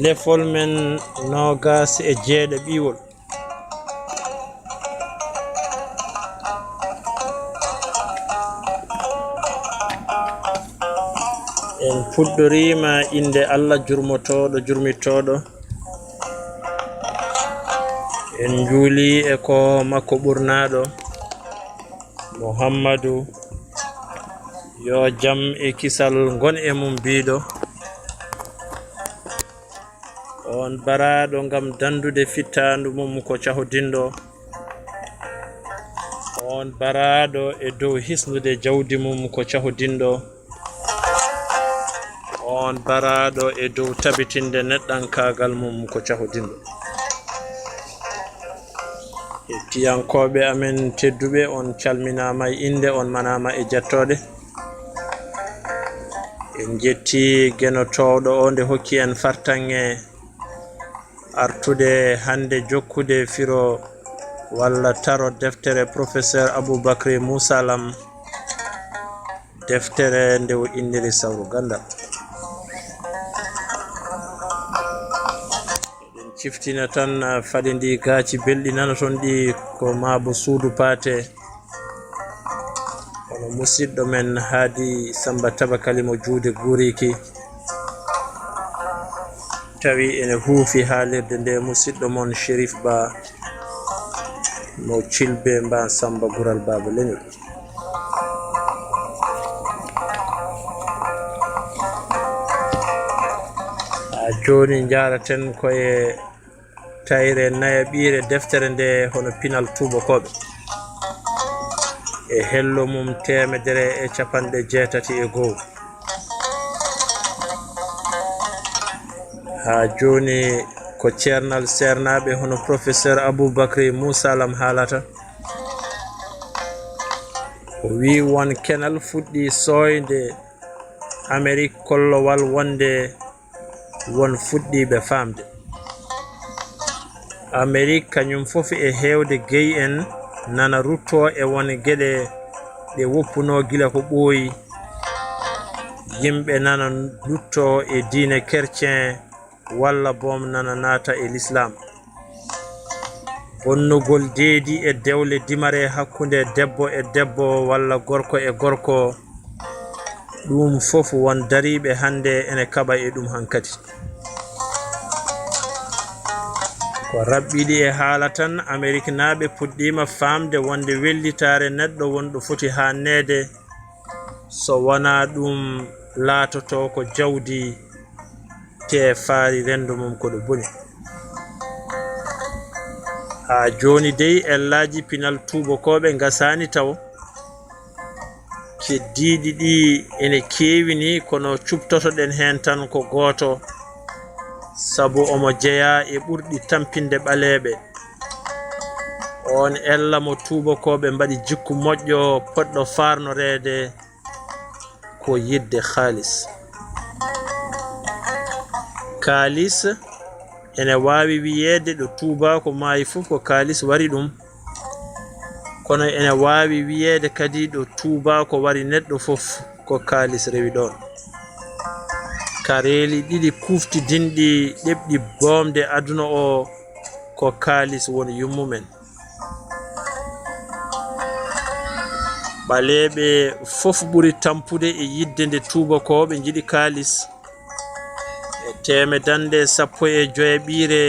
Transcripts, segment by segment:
lefol men nogas e jeeɗe ɓiwol. En puɗɗorima inde Allah jurmotoɗo jurmitoɗo. En juuli e ko makko ɓurnaɗo Muhammadu, yo jam e kisal gon e mum biɗo. On baraɗo gam dandude fittandu mum ko cahodinɗo. On baraɗo e dow hisnude jawdi mum ko cahodinɗo. On baraɗo e dow tabitinde neɗɗankagal mum ko cahodinɗo. Hettiyankoɓe amen tedduɓe, on calminama e inde, on manama e jettode. En jetti genotowɗo o nde hokki en fartange artude hande jokkude firo walla taro deftere professeur Aboubacry Moussa Lam, deftere nde o indiri sawru gandal. Eɗen ciftina tan faɗi ndi gaaci belɗi nanaton ɗi ko maabo suudu paate, kono musidɗo men Haadi Samba Tabakali mo juude guuriki tawi ene huufi haalirde nde musidɗo mon Chérif Ba mo Cilbe mba Samba Gural Baba Leñol. Joni jaraten koye tayre naya ɓiire deftere nde hono pinal tubakoɓe e hello mum 181. Ha joni ko ceernal sernaɓe hono professeur Aboubacry Moussa Lam haalata. O wi won kenal fuɗɗi soyde Amérique kollowal wonde won fuɗɗiɓe famde. Amérique kañum fof e hewde gey en nana rutto e won gueɗe ɗe woppuno gila ko ɓooyi. Yimɓe nana lutto e diine chrétien walla boom nana naata e l'islam. Bonnugol deedi e dewle dimare hakkunde debbo e debbo walla gorko e gorko, ɗum fof won dariɓe hande ene kaɓa e ɗum hankadi. Ko rabɓiɗi e haala tan Amérique naaɓe puɗɗima famde wonde wellitare neɗɗo wonɗo foti hannede, so wona ɗum laatoto ko jawdi te faari rendo mum ko ɗo boni. Ha joni dey ellaji pinal tubakoɓe gasani taw keddiɗi ɗi ene kewi ni, kono cuptotoɗen hen tan ko goto, sabu omo jeeya e ɓurɗi tampinde ɓaleɓe. On ella mo tubakoɓe mbaɗi jikku moƴƴo poɗɗo farnorede ko yidde halis. Kalis ene wawi wiyede ɗo tubako maayi fof ko kalis wari ɗum, kono ene wawi wiyede kadi ɗo tubako wari neɗɗo fof ko kalis rewi ɗon. Kareeli ɗiɗi kuftidinɗi ɗeɓɗi bomde aduna o ko kalis woni yummumen. ɓaleɓe fof ɓuri tampude e yidde nde tubakoɓe jiɗi kalis. E temedande 15 ɓiire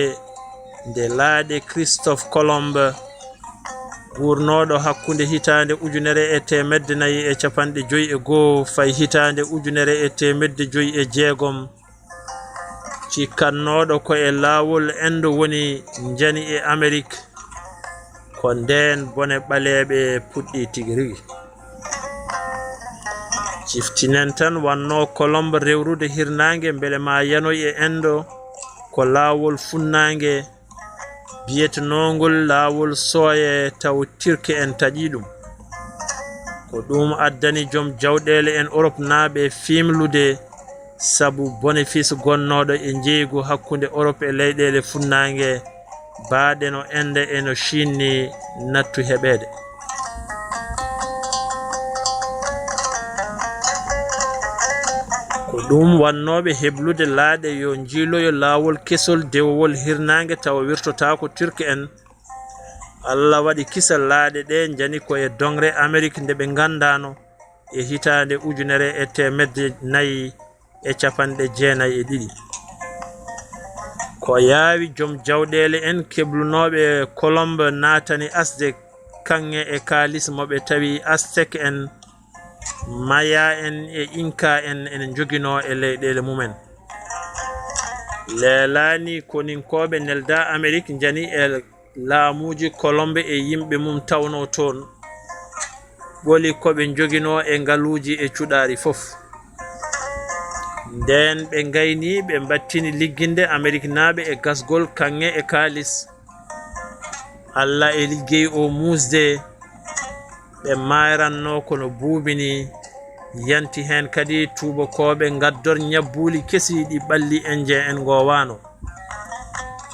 nde laaɗe Christophe Colombe gurnoɗo hakkunde hitande 1451 fay hitande 1506, cikkannoɗo ko e laawol endo woni jani e Amérique, ko nden bone ɓaleɓe puɗɗi tigi rigi. Ciftinen tan wanno Colombe rewrude hirnange beele ma yanoy e endo ko laawol funnange biyetenogol laawol sooye, taw Turki en taƴi ɗum. Ko ɗum addani joom jawɗele en Europe naaɓe fimlude, sabu bénéfice gonnoɗo e jeygu hakkunde Europe e leyɗele funnange baaɗe no Inde e no Chine nattu heɓede. ko ɗum wannoɓe heblude laaɗe yo jiiloyo laawol kesol dewowol hirnange tawa wirtota ko turki en Allah waɗi kisal laaɗe ɗe jani koye dongre Amérique nde ɓe gandano e hitande 1992 ko yaawi joom jawɗele en keblunoɓe Colombe natani asde kanŋe e kalis moɓe tawi Aztec en Maya en e Inca en ene jogino e leyɗele mumen leelani koninkoɓe nelda Amérique jani e laamuji Colombe e yimɓe mum tawno toon ɓoli koɓe jogino e ngaluji e cuɗari fof nden ɓe gayni ɓe battini ligginde Amérique naaɓe e gasgol kanŋe e kalis Allah e liggey o musde ɓe mayranno kono buubini yanti hen kadi tubakoɓe gaddor ñabbuli kesiɗi ɓalli indien en gowano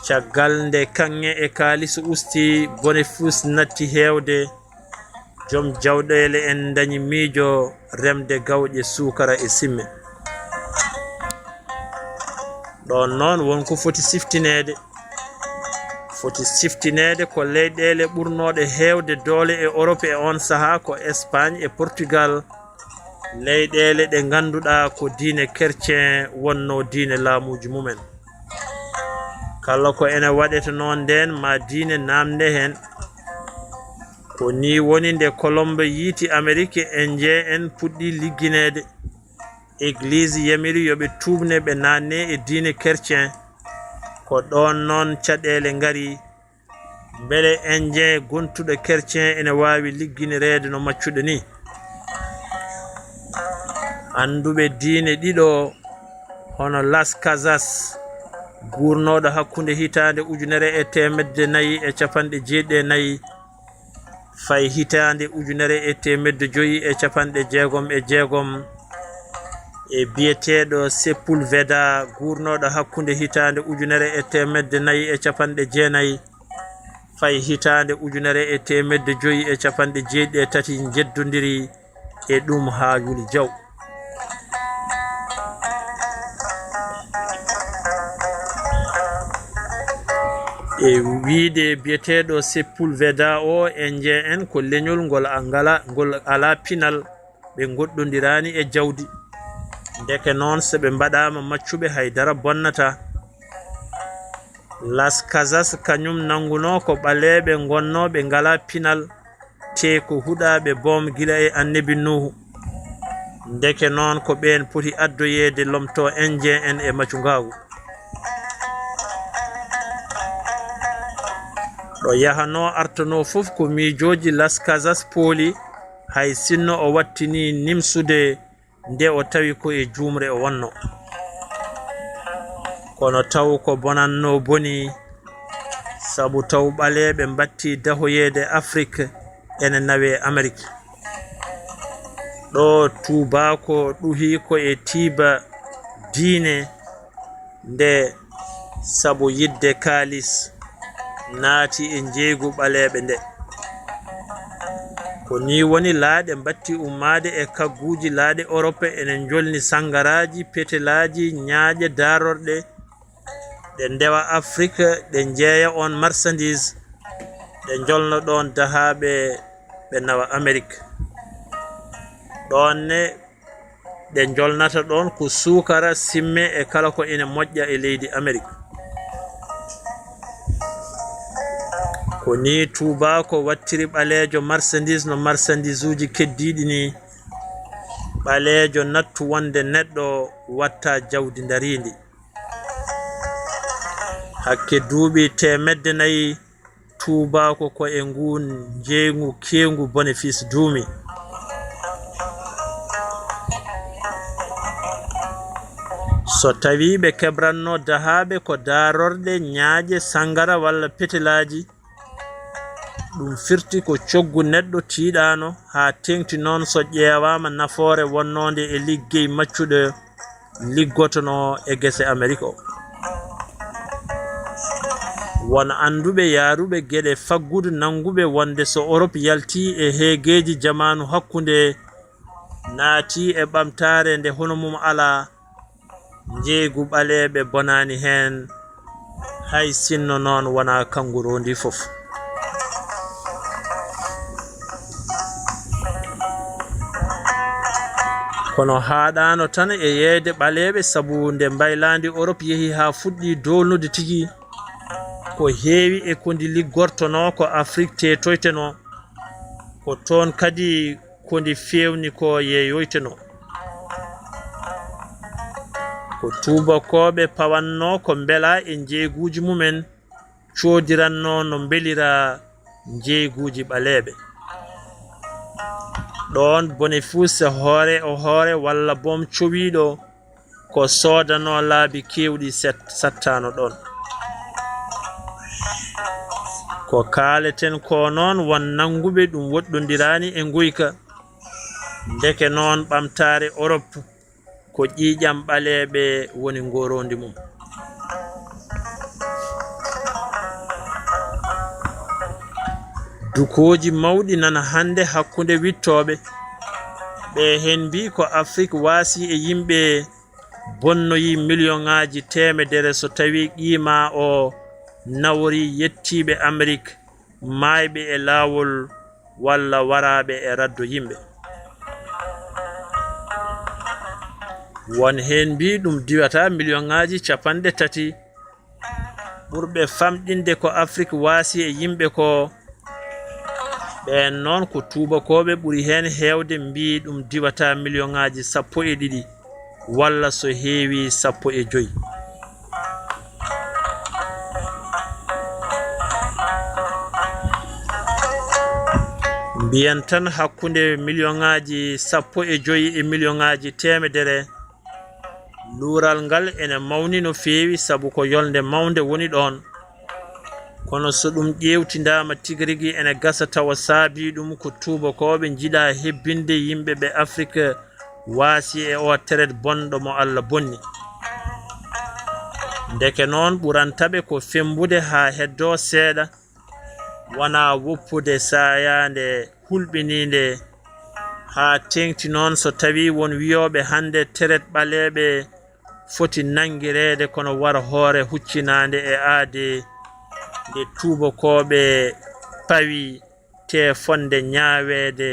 caggal nde kanŋe e kalis usti bone fus natti hewde joom jawɗele en dañi miijo remde gawƴe sukara e simme ɗon noon wonko foti siftinede ko leyɗele ɓurnoɗe hewde doole e Europe e on saaha ko Espagne e Portugal leyɗele ɗe ganduɗa ko diine chrétien wonno diine laamuji mumen kala ko ene waɗete noon nden ma diine namde hen ko ni woni nde Colombe yiiti Amérique indien en puɗɗi ligginede église yamiri yoɓe tubne ɓe nanne e diine chrétien ko ɗon noon caɗele ngari beele indien gontuɗo chrétien ene wawi ligginirede no maccuɗe ni anduɓe diine ɗiɗo hono Las Casas gurnoɗo hakkude hitande 1994 fay hitande 1966 e biyeteɗo Sepulveda gurnoɗo hakkude hitande 1990 fay hitande 1993 jeddodiri e ɗum ha Yuli Diaw e wiide biyeteɗo Sepulveda o indien en ko leñol ngol ala pinal ɓe goɗɗodirani e jawdi deke noon so ɓe mbaɗama maccuɓe haydara bonnata Las Casas kañum nanguno ko ɓaleɓe gonnoɓe ngala pinal te ko huɗaɓe boom gila e annabi Nuhu deke noon ko ɓen poti addoyede lomto indien en e maccugagu ɗo yahano artano fof ko miijoji Las Casas pooli hay sinno o wattini nimsude nde o tawi ko e jumre o wonno kono taw ko bonanno boni sabu taw ɓaleɓe batti dahoyede Afrique ene nawe Amérique ɗo tubako ɗuhi ko e tiiba diine nde sabu yidde kalis naati e jeeygu ɓaleɓe nde ko ni woni laaɗe batti ummade e kagguji laaɗe Europe enen jolni sangaraji petelaji ñaaƴe darorɗe ɗe ndewa Afrique ɗe jeeya on marchandise ɗe jolno ɗon dahaɓe ɓe nawa Amérique ɗonne ɗe jolnata ɗon ko sukara simme e kala ko ene moƴƴa e leydi Amérique ko ni tubako wattiri ɓalejo marchandise no marchandise uji keddiɗi ni ɓalejo nattu wonde neɗɗo watta jawdi darindi hakke duuɓi 400 tubako ko e ngu jeygu kengu bénéfice duumi so tawi ɓe keɓranno dahaɓe ko darorɗe ñaaƴe sangara walla petelaji ɗum firti ko coggu neɗɗo tiiɗano ha tengti noon so ƴeewama nafoore wonnode e liggey maccuɗo liggotono e gese Amérique o won anduɓe yaaruɓe gueɗe faggudu nanguɓe wonde so Europe yalti e heegeji jamanu hakkude naati e ɓamtare nde hono mum ala jeegu ɓaleɓe bonani hen hay sinno noon wona kanguro ndi fof. kono haɗano tan e yeeyde ɓaleɓe sabu nde mbaylandi Europe yeehi ha fuɗɗi dolnude tigi ko heewi e ko ndi liggortono ko Afrique tetoyteno ko toon kadi ko ndi fewni ko yeeyoyteno ko tubakoɓe pawanno ko beela e jeeguji mumen codiranno no belira jeeguji ɓaleɓe. ɗon bone fuu se hoore o hoore walla bom cowiɗo ko sodano laabi kewɗi sattano ɗon. ko kaaleten ko noon won nanguɓe ɗum woɗɗodirani e guyka ndeke noon ɓamtare Europe ko ƴiƴam ɓaleɓe woni gorondi mum. dukoji mawɗi nana hande hakkunde wittoɓe ɓe hen mbi ko Afrique waasi e yimɓe bonnoyi million ŋaji temedere so tawi qima o nawori yettiɓe Amérique mayɓe e lawol walla waraɓe e raddo yimɓe. won hen mbi ɗum diwata million ŋaji 30 ɓurɓe famɗinde ko Afrique waasi e yimɓe ko ɓen noon ko tubakoɓe ɓuri hen hewde mbi ɗum diwata million ŋaji 12 walla so heewi 15. mbiyan tan hakkunde million ŋaji 15 e million ŋaji temedere luural ngal ene mawni no feewi sabu ko yolnde mawde woni ɗon. kono so ɗum ƴewtidama tigirigui ene gasa tawa saabi ɗum ko tubakoɓe jiiɗa hebbinde yimɓeɓe Afrique waasi e o teret bonɗo mo Allah bonni. ndeke noon ɓurantaɓe ko fembude ha heddo seeɗa wona woppude sayande hulɓininde ha tengti noon so tawi won wiyoɓe hande teret ɓaleɓe foti nangirede kono wara hoore huccinande e aade nde tubakoɓe pawi te fonde ñaawede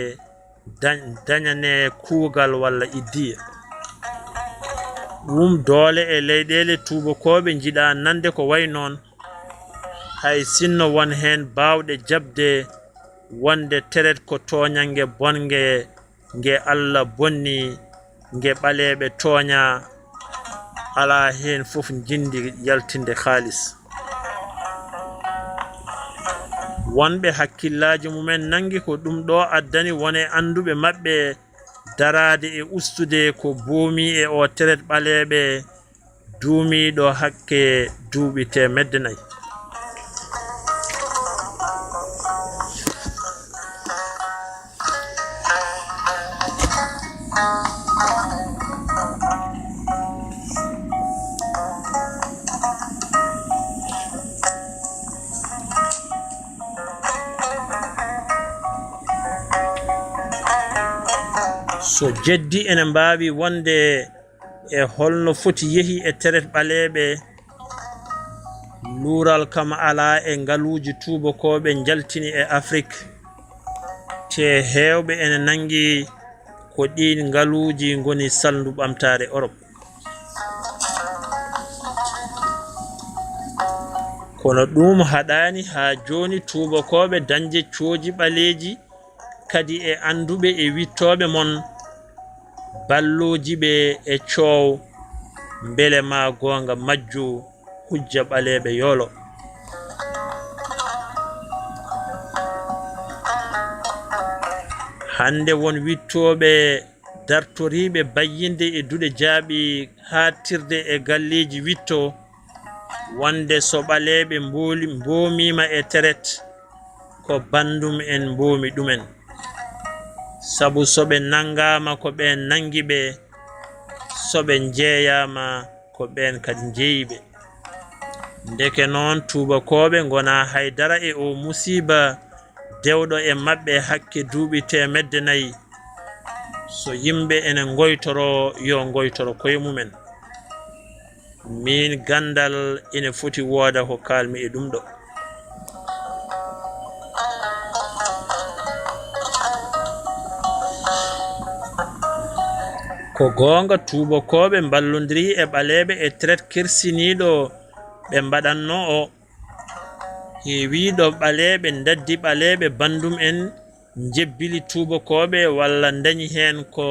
dañane kuugal walla iddiya. ɗum doole e leyɗele tubakoɓe jiiɗa nande ko way noon hay sinno won hen bawɗe jabde wonde teret ko toñange bonge nge Allah bonni nge ɓaleɓe toña ala hen fof jindi yaltinde haalis. wonɓe hakkillaji mumen nangi ko ɗum ɗo addani wone anduɓe maɓɓe darade e ustude ko boomi e o teret ɓaleɓe duumiɗo hakke duuɓi 400. so jeddi ene mbawi wonde e holno foti yeehi e teret ɓaleɓe luural kam ala e ngaluji tubakoɓe jaltini e Afrique te hewɓe ene nangi ko ɗi ngaluji goni saldu ɓamtare Europe. kono ɗum haɗani ha joni tubakoɓe dañje cooji ɓaleji kadi e anduɓe e wittoɓe mon balloji ɓe e coow beele ma gonga majju hujja ɓaleɓe yoolo. hande won wittoɓe dartoriɓe bayyinde e duɗe jaaɓi hattirde e galleji witto wonde so ɓaleɓe mbomima e teret ko bandum en mbomi ɗumen sabu soɓe nangama ko ɓen nangiɓe soɓe jeeyama ko ɓen kadi jeeyiɓe. ndeke noon tubakoɓe gona haydara e o musiba dewɗo e maɓɓe hakke duuɓi 400 so yimɓe ene goytoro yo goytoro koye mumen. min gandal ene foti woda ko kalmi e ɗum ɗo. Ko gonga tubakoɓe ballodiri e ɓaleɓe e traite kirsiniɗo ɓe mbaɗanno o heewiɗo ɓaleɓe daddi ɓaleɓe bandum en jebbili tubakoɓe walla dañi hen ko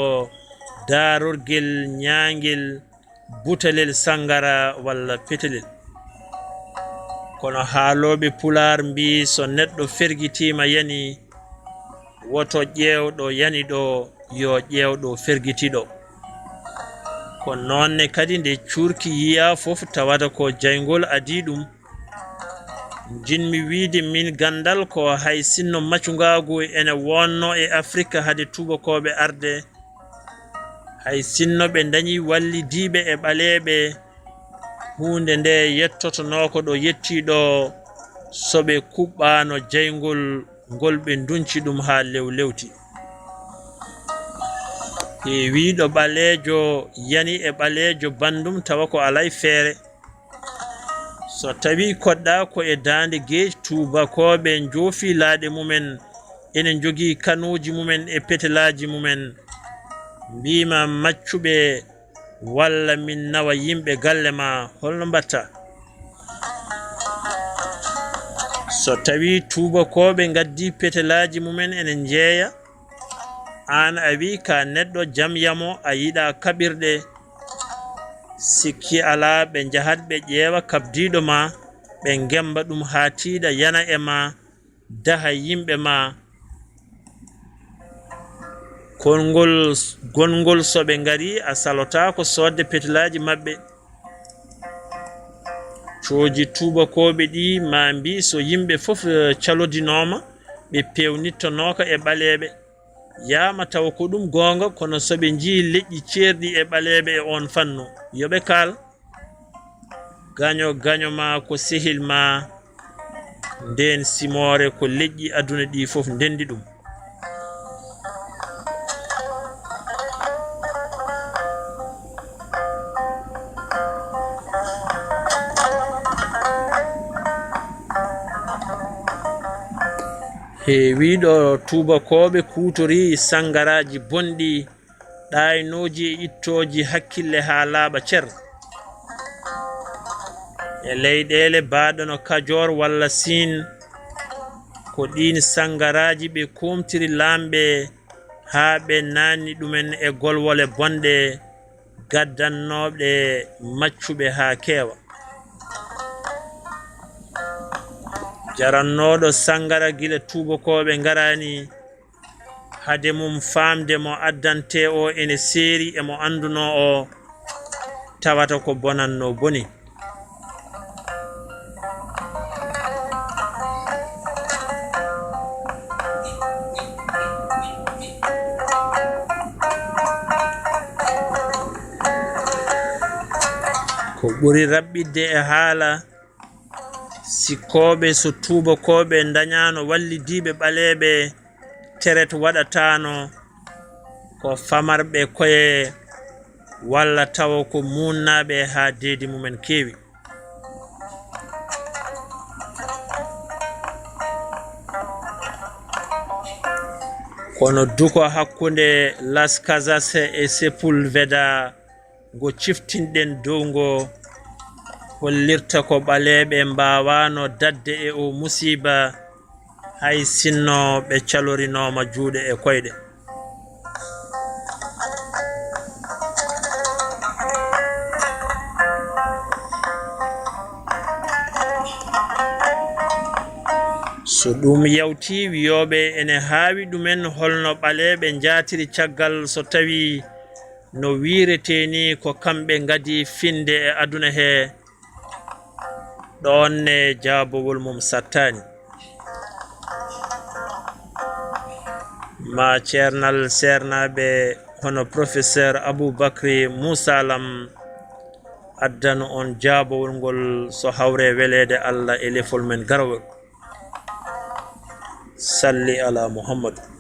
darorguel ñaguel butalel sangara walla petelel. Kono haaloɓe pular mbi so neɗɗo fergitima yani woto ƴewɗo yani ɗo yo ƴewɗo fergitiɗo. Ko nonne kadi nde curki yiya fof tawata ko jaygol adi ɗum. Jinmi wiide min gandal ko hay sinno maccugagu ene wonno e Afrique hade tubakoɓe arde, hay sinno ɓe dañi wallidiɓe e ɓaleɓe, hunde nde yettotono ko ɗo yettiɗo soɓe kuɓɓano jaygol ngol ɓe dunci ɗum ha lewlewti. Heewiɗo ɓalejo yani e ɓalejo bandum tawa ko alay feere. So tawi koɗɗa ko e dande geeji tubakoɓe joofi laaɗe mumen ene jogii kanuji mumen e petelaji mumen, mbima maccuɓe walla min nawa yimɓe galle ma, holno mbatta? So tawi tubakoɓe gaddi petelaji mumen ene jeeya, an a wi ka neɗɗo jamyamo a yiɗa kaɓirɗe, sikki ala ɓe jahat ɓe ƴeewa kabdiɗo ma ɓe gemba ɗum ha tiiɗa yana e ma daha yimɓe ma. Gongol so ɓe ngari a salota ko sodde petelaji maɓɓe. Cooji tubakoɓe ɗi ma mbi so yimɓe fof calodinoma ɓe pewnittonoka e ɓaleɓe, yama taw ko ɗum gonga, kono soɓe jii leƴƴi ceerɗi e ɓaleɓe e on fannu yoɓe kal. Gaño ma ko sehil ma nden simore ko leƴƴi aduna ɗi fof ndendi ɗum. Heewiɗo tubakoɓe kutori sangaraji bonɗi, ɗaynoji e ittoji hakkille ha laaɓa cer. E leyɗele baɗano Kajor walla Sin, ko ɗin sangaraji ɓe kumtiri lamɓe ha ɓe nanni ɗumen e golwole bonɗe gaddannoɓe maccuɓe ha keewa. Jarannoɗo sangara gila tubakoɓe garani hade mum famde mo addante o ene seeri e mo anduno o tawata ko bonanno boni. Ko ɓuri raɓɓidde e haala sikkoɓe so tubakoɓe dañano wallidiɓe ɓaleɓe teret waɗatano ko famarɓe koye walla tawa ko munnaɓe ha deedi mumen keewi. Kono duko hakkunde Las Casas e Sepulveda ngo ciftinɗen dow ngo hollirta ko ɓaleɓe mbawano dadde e o musiba hay sinno ɓe calorinoma juuɗe e koyɗe. So ɗum yawti wiyoɓe ene haawi ɗumen holno ɓaleɓe jatiri caggal so tawi no wiireteni ko kamɓe gadi finde e aduna he, ɗonne jaabowol mum sattani. Ma ceernal sernaɓe hono professeur Aboubacry Moussa Lam addano on jaabowol ngol so hawre welede Allah e lefol men garawol. Salli ala Muhammad.